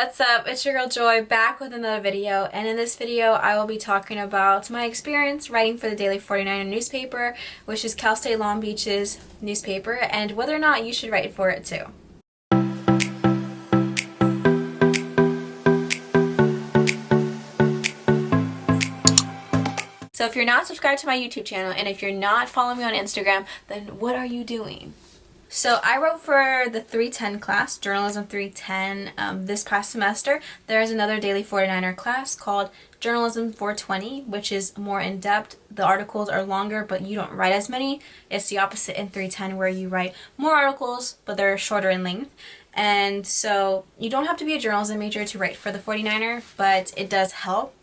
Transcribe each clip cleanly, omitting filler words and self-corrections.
What's up? It's your girl Joy back with another video, and in this video I will be talking about my experience writing for the Daily 49er newspaper, which is Cal State Long Beach's newspaper, and whether or not you should write for it too. So if you're not subscribed to my YouTube channel and if you're not following me on Instagram, then what are you doing? So I wrote for the 310 class, Journalism 310, this past semester. There's another Daily 49er class called Journalism 420, which is more in-depth. The articles are longer, but you don't write as many. It's the opposite in 310 where you write more articles, but they're shorter in length. And so you don't have to be a journalism major to write for the 49er, but it does help.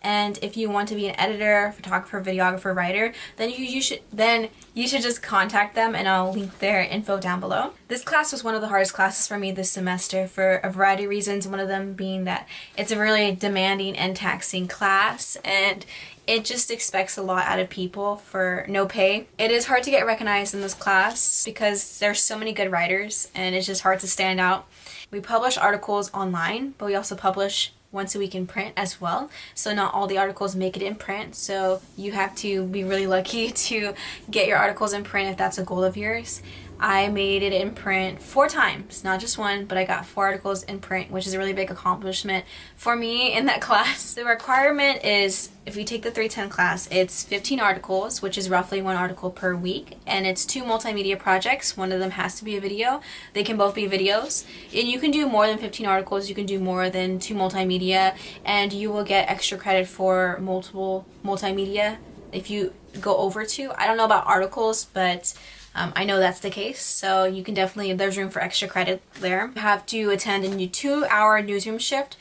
And if you want to be an editor, photographer, videographer, writer, then you should just contact them, and I'll link their info down below. This class was one of the hardest classes for me this semester for a variety of reasons, one of them being that it's a really demanding and taxing class, and it just expects a lot out of people for no pay. It is hard to get recognized in this class because there's so many good writers, and it's just hard to stand out. We publish articles online, but we also publish once a week in print as well, so not all the articles make it in print, so you have to be really lucky to get your articles in print if that's a goal of yours. I made it in print 4 times, not just one, but I got 4 articles in print, which is a really big accomplishment for me in that class. The requirement is, if you take the 310 class, it's 15 articles, which is roughly 1 article per week, and it's 2 multimedia projects. One of them has to be a video. They can both be videos, and you can do more than 15 articles. You can do more than 2 multimedia, and you will get extra credit for multiple multimedia if you go over 2. I don't know about articles, but I know that's the case, so you can definitely, there's room for extra credit there. You have to attend a 2-hour newsroom shift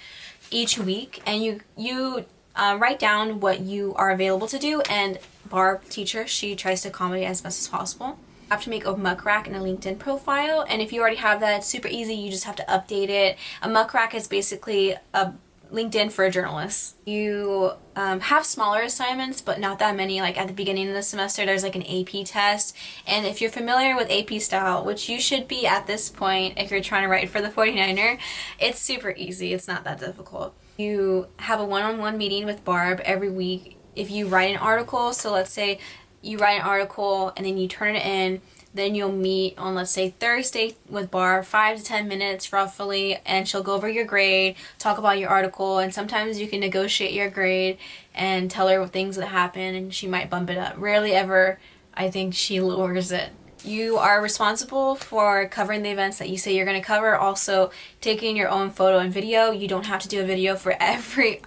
each week, and you write down what you are available to do, and Barb, teacher, she tries to accommodate as best as possible. You have to make a muck rack and a LinkedIn profile, and if you already have that, it's super easy. You just have to update it. A muck rack is basically a LinkedIn for a journalist. You have smaller assignments, but not that many. Like at the beginning of the semester, there's like an AP test, and if you're familiar with AP style, which you should be at this point if you're trying to write for the 49er, it's super easy. It's not that difficult. You have a one-on-one meeting with Barb every week. If you write an article, so let's say you write an article and then you turn it in, then you'll meet on, let's say, Thursday with Barb, 5 to 10 minutes roughly, and she'll go over your grade, talk about your article, and sometimes you can negotiate your grade and tell her things that happen, and she might bump it up. Rarely ever, I think, she lowers it. You are responsible for covering the events that you say you're going to cover, also taking your own photo and video. You don't have to do a video for every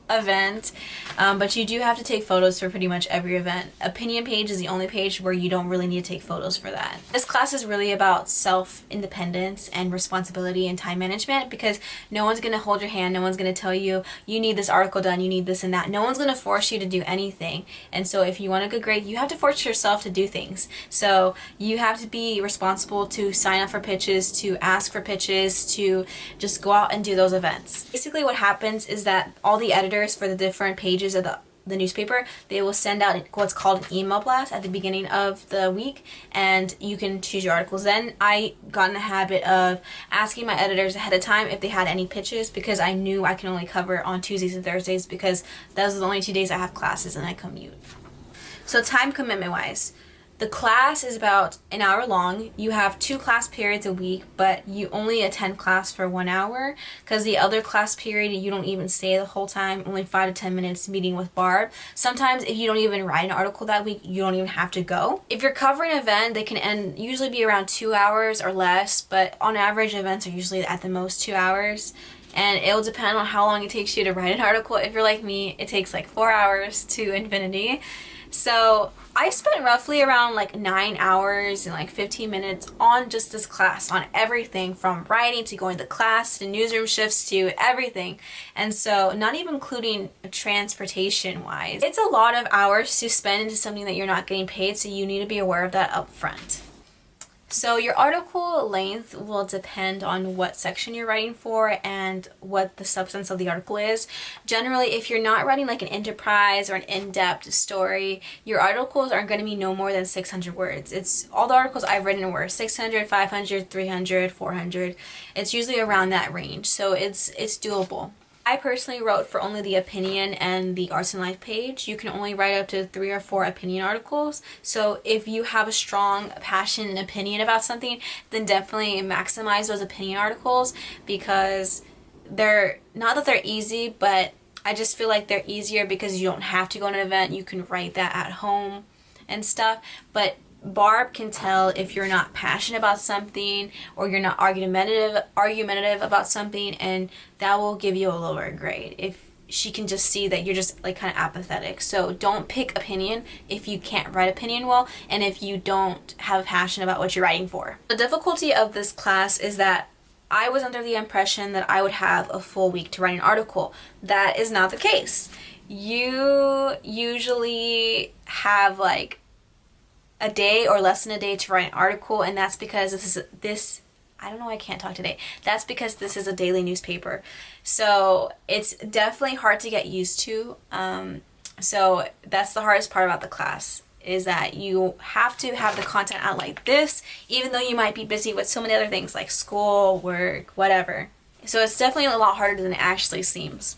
event, but you do have to take photos for pretty much every event. Opinion page is the only page where you don't really need to take photos for that. This class is really about self-independence and responsibility and time management, because no one's going to hold your hand, no one's going to tell you, you need this article done, you need this and that. No one's going to force you to do anything, and so if you want a good grade, you have to force yourself to do things. So you have to be responsible to sign up for pitches, to ask for pitches, to just go out and do those events. Basically what happens is that all the editors for the different pages of the newspaper, they will send out what's called an email blast at the beginning of the week, and you can choose your articles. Then I got in the habit of asking my editors ahead of time if they had any pitches, because I knew I can only cover on Tuesdays and Thursdays because those are the only 2 days I have classes and I commute. So time commitment wise, the class is about an hour long. You have 2 class periods a week, but you only attend class for 1 hour, because the other class period you don't even stay the whole time, only 5 to 10 minutes meeting with Barb. Sometimes if you don't even write an article that week, you don't even have to go. If you're covering an event, they can usually be around 2 hours or less, but on average events are usually at the most 2 hours. And it will depend on how long it takes you to write an article. If you're like me, it takes like 4 hours to infinity. So I spent roughly around like 9 hours and like 15 minutes on just this class, on everything from writing to going to class to newsroom shifts to everything. And so not even including transportation wise, it's a lot of hours to spend into something that you're not getting paid, so you need to be aware of that up front. So your article length will depend on what section you're writing for and what the substance of the article is. Generally, if you're not writing like an enterprise or an in-depth story, your articles are going to be no more than 600 words. It's all the articles I've written were 600, 500, 300, 400. It's usually around that range, so it's doable. I personally wrote for only the opinion and the arts and life page. You can only write up to 3 or 4 opinion articles. So if you have a strong passion and opinion about something, then definitely maximize those opinion articles, because they're not that they're easy, but I just feel like they're easier because you don't have to go to an event. You can write that at home and stuff. But Barb can tell if you're not passionate about something or you're not argumentative about something, and that will give you a lower grade if she can just see that you're just like kind of apathetic. So don't pick opinion if you can't write opinion well and if you don't have passion about what you're writing for. The difficulty of this class is that I was under the impression that I would have a full week to write an article. That is not the case. You usually have like a day or less than a day to write an article, and that's because I don't know, I can't talk today. That's because this is a daily newspaper. So it's definitely hard to get used to. So that's the hardest part about the class, is that you have to have the content out like this, even though you might be busy with so many other things like school, work, whatever. So it's definitely a lot harder than it actually seems.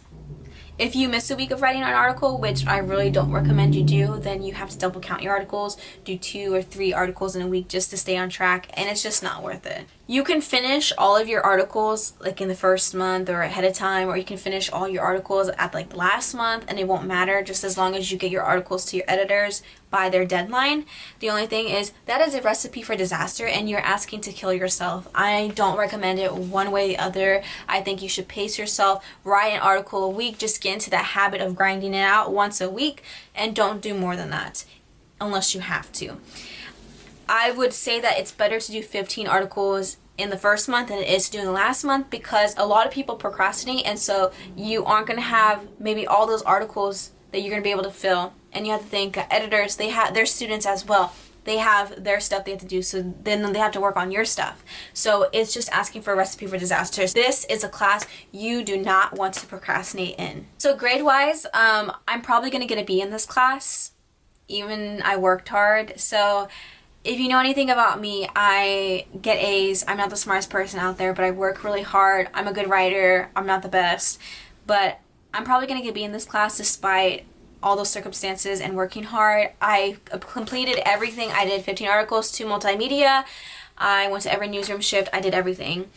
If you miss a week of writing an article, which I really don't recommend you do, then you have to double count your articles, do 2 or 3 articles in a week just to stay on track, and it's just not worth it. You can finish all of your articles like in the first month or ahead of time, or you can finish all your articles at like the last month, and it won't matter, just as long as you get your articles to your editors by their deadline. The only thing is that is a recipe for disaster, and you're asking to kill yourself. I don't recommend it one way or the other. I think you should pace yourself, write an article a week, just get into that habit of grinding it out once a week, and don't do more than that unless you have to. I would say that it's better to do 15 articles in the first month than it is to do in the last month, because a lot of people procrastinate, and so you aren't going to have maybe all those articles that you're going to be able to fill. And you have to think editors, they have their students as well. They have their stuff they have to do, so then they have to work on your stuff. So it's just asking for a recipe for disaster. This is a class you do not want to procrastinate in. So grade-wise, I'm probably going to get a B in this class. Even I worked hard. So if you know anything about me, I get A's. I'm not the smartest person out there, but I work really hard. I'm a good writer. I'm not the best. But I'm probably going to get a B in this class despite all those circumstances and working hard. I completed everything. I did 15 articles, 2 multimedia. I went to every newsroom shift. I did everything.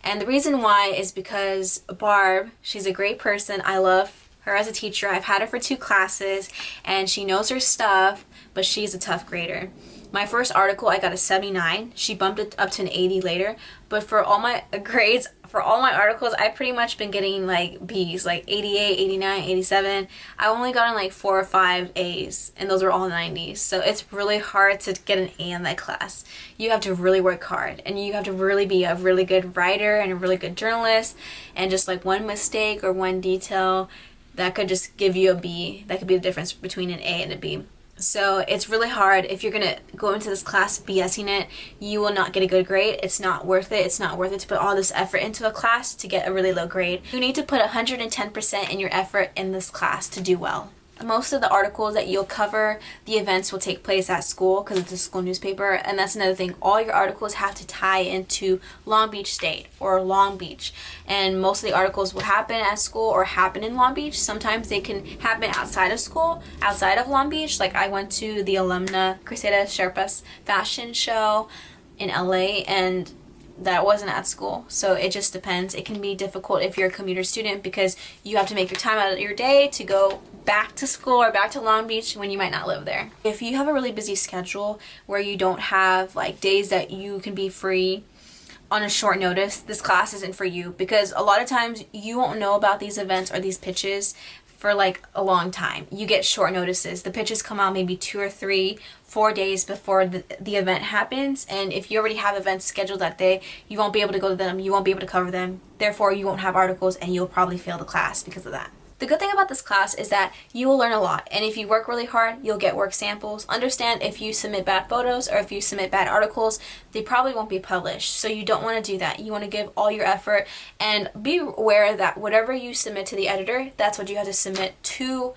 And the reason why is because Barb, she's a great person. I love her as a teacher. I've had her for 2 classes, and she knows her stuff, but she's a tough grader. My first article, I got a 79. She bumped it up to an 80 later. But for all my grades, for all my articles, I've pretty much been getting like B's, like 88, 89, 87. I've only gotten like 4 or 5 A's, and those are all 90s. So it's really hard to get an A in that class. You have to really work hard, and you have to really be a really good writer and a really good journalist, and just like one mistake or one detail, that could just give you a B. That could be the difference between an A and a B. So it's really hard. If you're gonna go into this class BSing it, you will not get a good grade. It's not worth it. It's not worth it to put all this effort into a class to get a really low grade. You need to put 110% in your effort in this class to do well. Most of the articles that you'll cover, the events will take place at school because it's a school newspaper, and that's another thing. All your articles have to tie into Long Beach State or Long Beach, and most of the articles will happen at school or happen in Long Beach. Sometimes they can happen outside of school, outside of Long Beach. Like I went to the Alumna Cressida Sherpa's fashion show in LA, and that wasn't at school. So it just depends. It can be difficult if you're a commuter student because you have to make your time out of your day to go back to school or back to Long Beach when you might not live there. If you have a really busy schedule where you don't have like days that you can be free on a short notice, this class isn't for you, because a lot of times you won't know about these events or these pitches for like a long time. You get short notices. The pitches come out maybe 2 or 3, 4 days before the event happens, and if you already have events scheduled that day, you won't be able to go to them, you won't be able to cover them, therefore you won't have articles, and you'll probably fail the class because of that. The good thing about this class is that you will learn a lot, and if you work really hard, you'll get work samples. Understand, if you submit bad photos or if you submit bad articles, they probably won't be published, so you don't want to do that. You want to give all your effort, and be aware that whatever you submit to the editor, that's what you have to submit to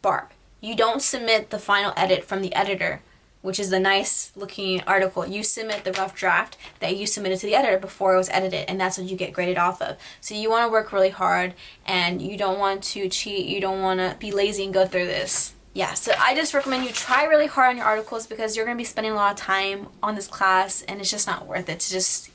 Barb. You don't submit the final edit from the editor, which is the nice looking article. You submit the rough draft that you submitted to the editor before it was edited, and that's what you get graded off of. So you want to work really hard, and you don't want to cheat, you don't want to be lazy and go through this. Yeah, so I just recommend you try really hard on your articles, because you're going to be spending a lot of time on this class, and it's just not worth it to just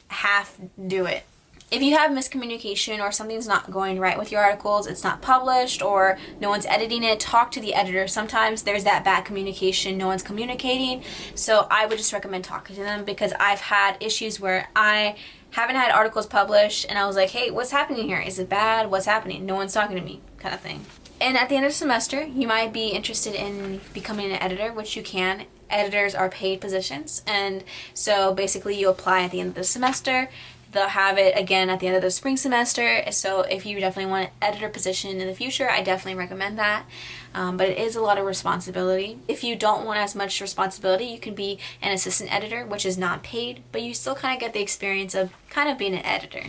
half do it. If you have miscommunication or something's not going right with your articles, it's not published or no one's editing it, talk to the editor. Sometimes there's that bad communication, no one's communicating. So I would just recommend talking to them, because I've had issues where I haven't had articles published and I was like, hey, what's happening here? Is it bad? What's happening? No one's talking to me, kind of thing. And at the end of the semester, you might be interested in becoming an editor, which you can. Editors are paid positions, and so basically you apply at the end of the semester. They'll have it again at the end of the spring semester, so if you definitely want an editor position in the future, I definitely recommend that. But it is a lot of responsibility. If you don't want as much responsibility, you can be an assistant editor, which is not paid, but you still kind of get the experience of kind of being an editor.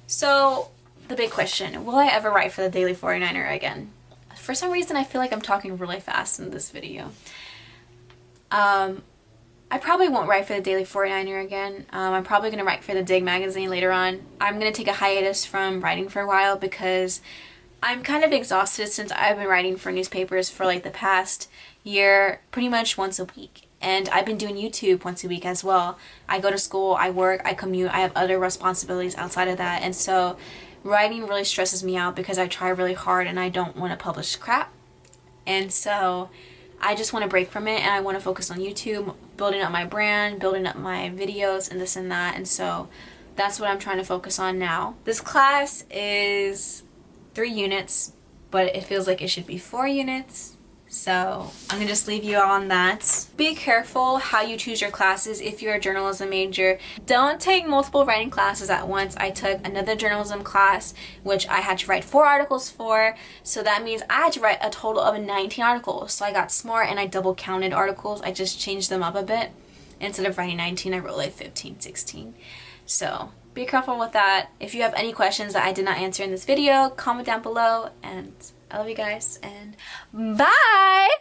So the big question, will I ever write for the Daily 49er again? For some reason, I feel like I'm talking really fast in this video. I probably won't write for the Daily 49er again. I'm probably going to write for the Dig magazine later on. I'm going to take a hiatus from writing for a while, because I'm kind of exhausted since I've been writing for newspapers for like the past year, pretty much once a week. And I've been doing YouTube once a week as well. I go to school, I work, I commute, I have other responsibilities outside of that. And so writing really stresses me out, because I try really hard and I don't want to publish crap. And so I just want to break from it, and I want to focus on YouTube, building up my brand, building up my videos, and this and that. And so that's what I'm trying to focus on now. This class is 3 units, but it feels like it should be 4 units. So I'm gonna just leave you on that. Be careful how you choose your classes if you're a journalism major. Don't take multiple writing classes at once. I took another journalism class, which I had to write 4 articles for. So that means I had to write a total of 19 articles. So I got smart and I double counted articles. I just changed them up a bit. Instead of writing 19, I wrote like 15, 16. So be careful with that. If you have any questions that I did not answer in this video, comment down below, and I love you guys, and bye!